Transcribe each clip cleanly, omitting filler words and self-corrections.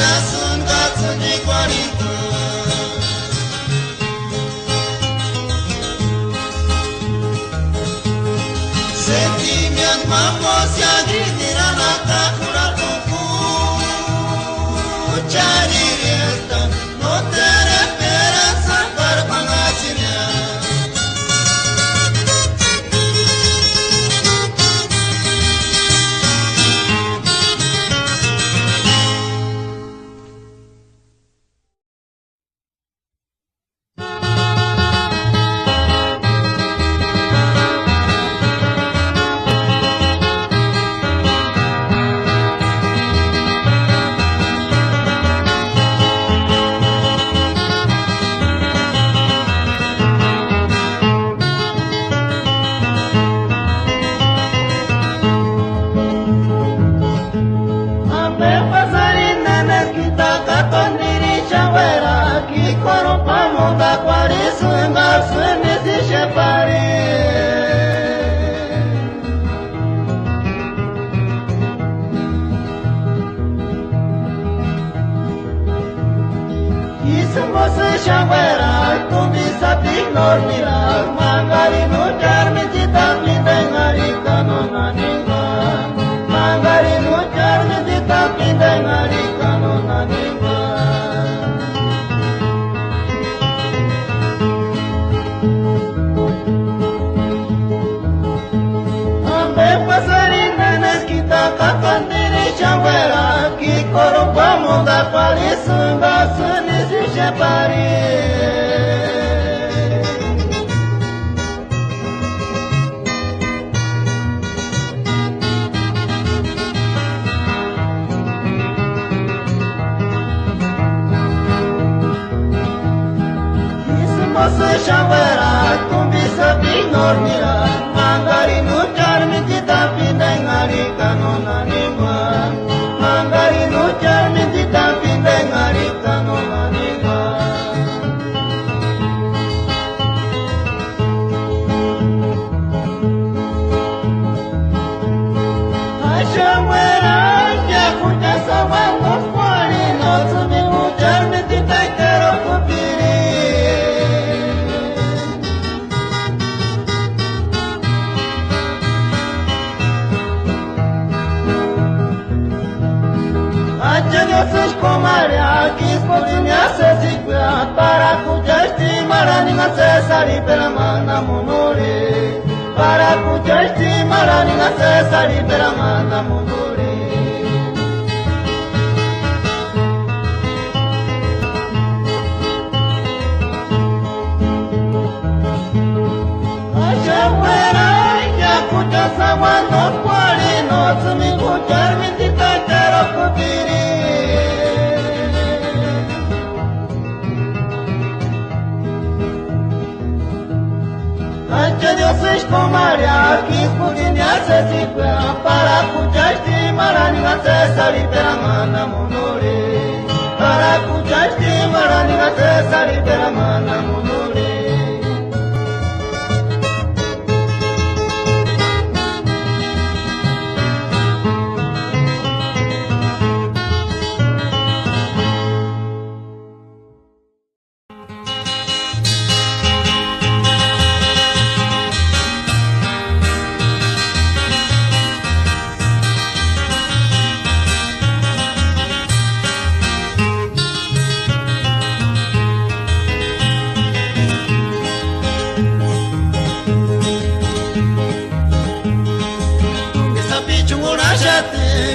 la sunga tsundi kwariku sentimiento mamos ya gritira na takura tuku chari resta no tere esperanza para pangasinya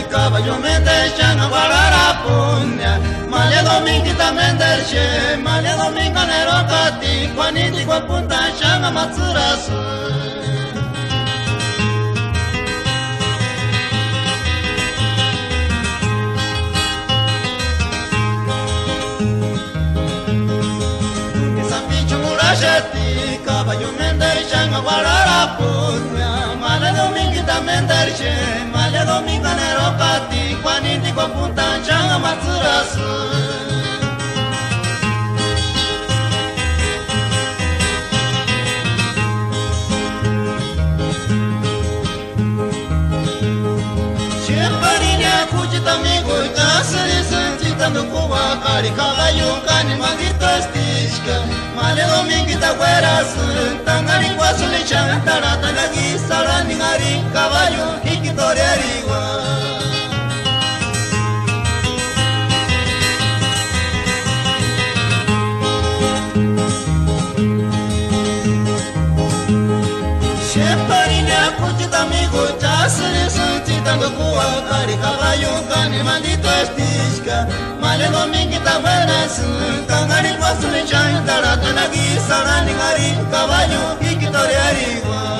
Caballo me deixan a guardar a punya Malha dominguita me deixe Malha dominga nero kati Kwaniti kwa punta shanga matsurasu Esa pichu murashati Caballo me deixan a guardar a punya Malha dominguita me deixe Malha dominga nero kati Kwaniti kwa punta shanga matsurasu quando cuba cari caballo cani maldito estisca male domingo ta guera tangari quaso le chantara tanagi sarani ngari caballo ikitoriariwa amigo chasre sentando cuba cari caballo cani maldito estisca male domingo ta buena tangari quaso le chantara tanagi sarani ngari caballo ikitoriariwa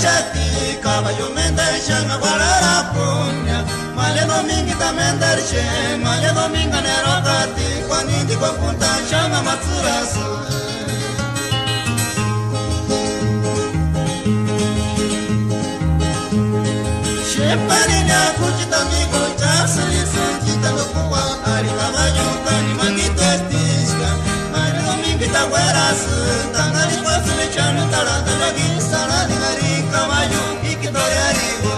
Shati caballo mendarisha guarara punya male domingo tamendarisha male domingo nerokati kwani kwa punta shanga matsurasu shepani na kuchita migo chasri sunjita kwa ari caballo kani mangito estisca male domingo taguerasu tangari kwasule chanu tarata lagi sarani ngari caballo ikitoriariwa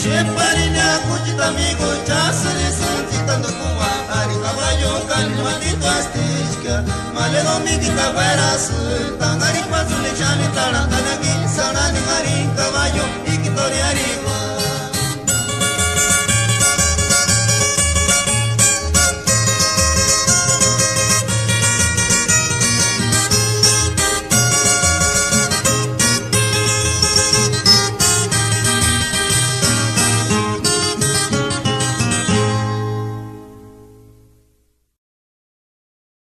sheparina kuchita amigo chasri sentitando cuba ari caballo cani maldito estisca male domingo taguerasu tangari kwasule chanu tarata lagi